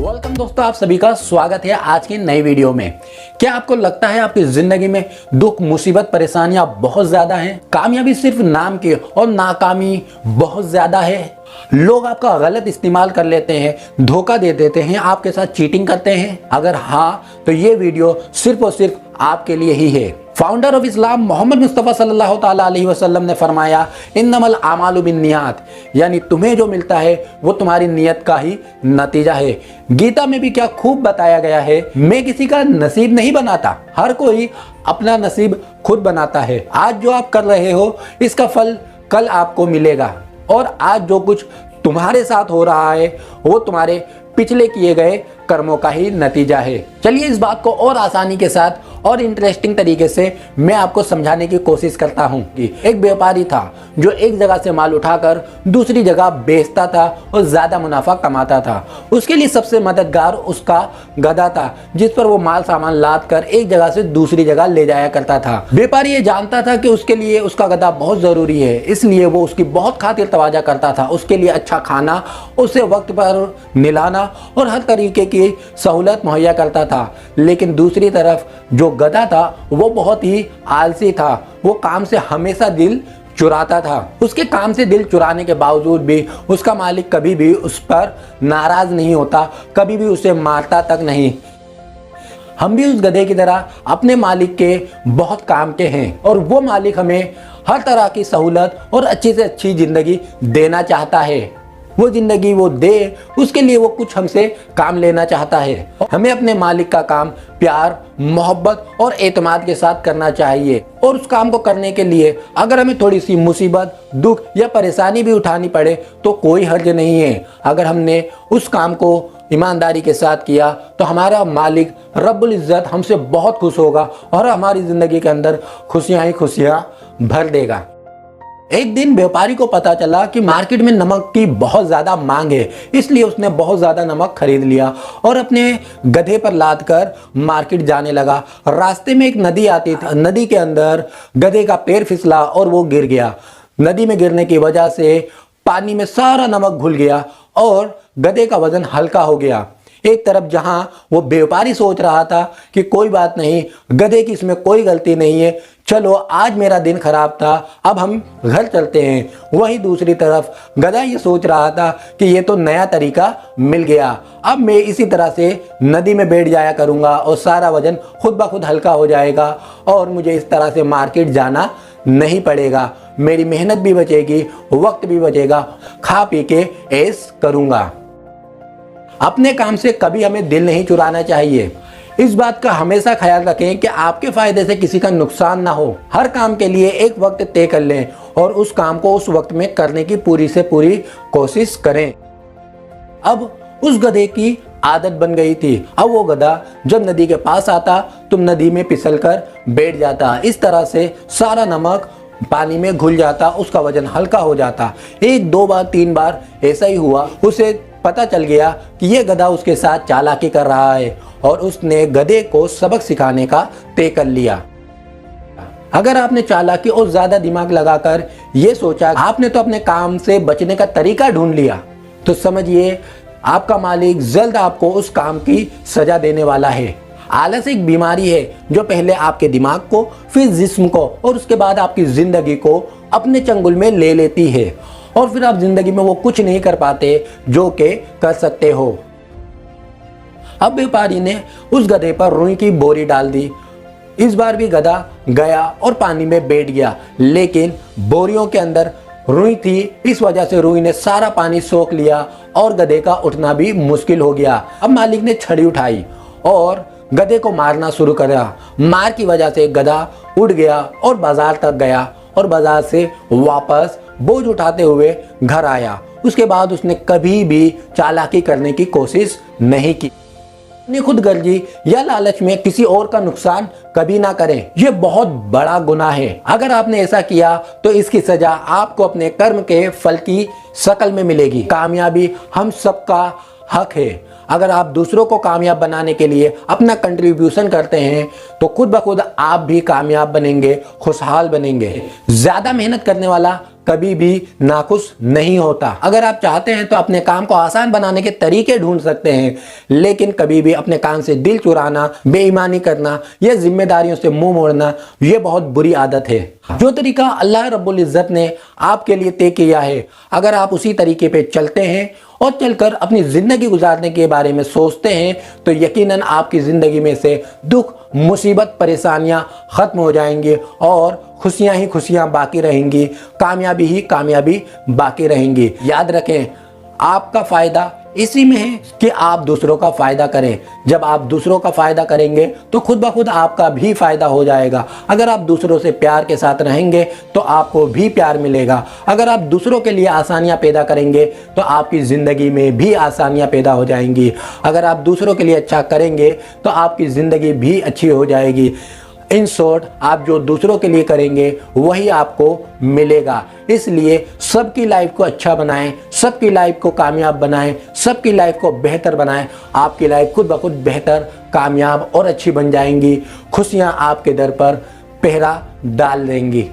Welcome दोस्तों, आप सभी का स्वागत है आज की नई वीडियो में। क्या आपको लगता है आपकी जिंदगी में दुख, मुसीबत, परेशानियां बहुत ज्यादा हैं? कामयाबी सिर्फ नाम की और नाकामी बहुत ज्यादा है। लोग आपका गलत इस्तेमाल कर लेते हैं, धोखा दे देते हैं, आपके साथ चीटिंग करते हैं। अगर हाँ, तो ये वीडियो सिर्फ और सिर्फ आपके लिए ही है। Founder of Islam Muhammad Mustafa सल्लल्लाहु ताला अलैहि वसल्लम ने फरमाया, इन्नमल आमालु बिन्नियात, यानी तुम्हें जो मिलता है वो तुम्हारी नियत का ही नतीजा है। गीता में भी क्या खूब बताया गया है, मैं किसी का नसीब नहीं बनाता, हर कोई अपना नसीब खुद बनाता है। आज जो आप कर रहे हो इसका फल कल आपको मिलेगा, और आज जो कुछ तुम्हारे साथ हो रहा है वो तुम्हारे पिछले किए गए कर्मों का ही नतीजा है। चलिए इस बात को और आसानी के साथ और इंटरेस्टिंग तरीके से मैं आपको समझाने की कोशिश करता हूँ कि एक व्यापारी था जो एक जगह से माल उठाकर दूसरी जगह बेचता था और ज्यादा मुनाफा कमाता था। उसके लिए सबसे मददगार उसका गधा था, जिस पर वो माल सामान लाद कर एक जगह से दूसरी जगह ले जाया करता था। व्यापारी ये जानता था कि उसके लिए उसका गधा बहुत जरूरी है, इसलिए वो उसकी बहुत खातिर तवाजा करता था। उसके लिए अच्छा खाना, उसे वक्त पर निलाना और हर तरीके की सहूलत मुहैया करता था। लेकिन दूसरी तरफ जो गधा था वो बहुत ही आलसी था, वो काम से हमेशा दिल चुराता था। उसके काम से दिल चुराने के बावजूद भी उसका मालिक कभी भी उस पर नाराज नहीं होता, कभी भी उसे मारता तक नहीं। हम भी उस गधे की तरह अपने मालिक के बहुत काम के हैं, और वो मालिक हमें हर तरह की सहूलत और अच्छी से अच्छी जिंदगी देना चाहता है। वो जिंदगी वो दे, उसके लिए वो कुछ हमसे काम लेना चाहता है। हमें अपने मालिक का काम प्यार, मोहब्बत और एतमाद के साथ करना चाहिए, और उस काम को करने के लिए अगर हमें थोड़ी सी मुसीबत, दुख या परेशानी भी उठानी पड़े तो कोई हर्ज नहीं है। अगर हमने उस काम को ईमानदारी के साथ किया तो हमारा मालिक रब्बुल इज्जत हमसे बहुत खुश होगा और हमारी जिंदगी के अंदर खुशियां ही खुशियां भर देगा। एक दिन व्यापारी को पता चला कि मार्केट में नमक की बहुत ज्यादा मांग है, इसलिए उसने बहुत ज्यादा नमक खरीद लिया और अपने गधे पर लाद कर मार्केट जाने लगा। रास्ते में एक नदी आती थी, नदी के अंदर गधे का पैर फिसला और वो गिर गया। नदी में गिरने की वजह से पानी में सारा नमक घुल गया और गधे का वजन हल्का हो गया। एक तरफ जहां वो व्यापारी सोच रहा था कि कोई बात नहीं, गधे की इसमें कोई गलती नहीं है, चलो आज मेरा दिन खराब था, अब हम घर चलते हैं। वहीं दूसरी तरफ गधा ये सोच रहा था कि ये तो नया तरीका मिल गया, अब मैं इसी तरह से नदी में बैठ जाया करूंगा और सारा वजन खुद ब खुद हल्का हो जाएगा और मुझे इस तरह से मार्केट जाना नहीं पड़ेगा, मेरी मेहनत भी बचेगी, वक्त भी बचेगा, खा पी के ऐश करूंगा। अपने काम से कभी हमें दिल नहीं चुराना चाहिए। इस बात का हमेशा ख्याल रखें कि आपके फायदे से किसी का नुकसान ना हो। हर काम के लिए एक वक्त तय कर लें और उस काम को उस वक्त में करने की पूरी से पूरी कोशिश करें। अब उस गधे की आदत बन गई थी। अब वो गधा जब नदी के पास आता तो नदी में फिसल कर बैठ जाता। इस तरह से सारा नमक पानी में घुल जाता, उसका वजन हल्का हो जाता। एक, दो बार, तीन बार ऐसा ही हुआ। उसे पता चल गया कि ये गधा उसके साथ चालाकी कर रहा है और उसने गधे को सबक सिखाने का तय कर लिया। अगर आपने चालाकी और ज्यादा दिमाग लगाकर ये सोचा आपने तो अपने काम से बचने का तरीका ढूंढ लिया, तो समझिए आपका मालिक जल्द आपको उस काम की सजा देने वाला है। आलस एक बीमारी है जो पहले आपके दिमाग को, फिर जिस्म को और उसके बाद आपकी जिंदगी को अपने चंगुल में ले लेती है, और फिर आप जिंदगी में वो कुछ नहीं कर पाते जो के कर सकते हो। अब व्यापारी ने उस गधे पर रुई की बोरी डाल दी। इस बार भी गधा गया और पानी में बैठ गया, लेकिन बोरियों के अंदर रुई थी, इस वजह से रुई ने सारा पानी सोख लिया और गधे का उठना भी मुश्किल हो गया। अब मालिक ने छड़ी उठाई और गधे को मारना शुरू करा। मार की वजह से गधा उड़ गया और बाजार तक गया और बाजार से वापस बोझ उठाते हुए घर आया। उसके बाद उसने कभी भी चालाकी करने की कोशिश नहीं की। अपनी खुदगर्जी या लालच में किसी और का नुकसान कभी ना करें, यह बहुत बड़ा गुनाह है। अगर आपने ऐसा किया तो इसकी सजा आपको अपने कर्म के फल की शक्ल में मिलेगी। कामयाबी हम सबका हक है। अगर आप दूसरों को कामयाब बनाने के लिए अपना कंट्रीब्यूशन करते हैं तो खुद ब खुद आप भी कामयाब बनेंगे, खुशहाल बनेंगे। ज्यादा मेहनत करने वाला कभी भी नाखुश नहीं होता। अगर आप चाहते हैं तो अपने काम को आसान बनाने के तरीके ढूंढ सकते हैं, लेकिन कभी भी अपने काम से दिल चुराना, बेईमानी करना या जिम्मेदारियों से मुंह मोड़ना, ये बहुत बुरी आदत है। जो तरीका अल्लाह रब्बुल इज्जत ने आपके लिए तय किया है, अगर आप उसी तरीके पे चलते हैं और चलकर अपनी जिंदगी गुजारने के बारे में सोचते हैं, तो यकीनन आपकी जिंदगी में से दुख, मुसीबत, परेशानियां खत्म हो जाएंगी और खुशियां ही खुशियां बाकी रहेंगी, कामयाबी ही कामयाबी बाकी रहेंगी। याद रखें, आपका फायदा इसी में है कि आप दूसरों का फायदा करें। जब आप दूसरों का फायदा करेंगे तो खुद ब खुद आपका भी फायदा हो जाएगा। अगर आप दूसरों से प्यार के साथ रहेंगे तो आपको भी प्यार मिलेगा। अगर आप दूसरों के लिए आसानियां पैदा करेंगे तो आपकी ज़िंदगी में भी आसानियां पैदा हो जाएंगी। अगर आप दूसरों के लिए अच्छा करेंगे तो आपकी ज़िंदगी भी अच्छी हो जाएगी। इन शॉर्ट, आप जो दूसरों के लिए करेंगे वही आपको मिलेगा। इसलिए सबकी लाइफ को अच्छा बनाएं, सबकी लाइफ को कामयाब बनाएं, सबकी लाइफ को बेहतर बनाएं। आपकी लाइफ खुद ब खुद बेहतर, कामयाब और अच्छी बन जाएंगी। खुशियां आपके दर पर पहरा डाल देंगी।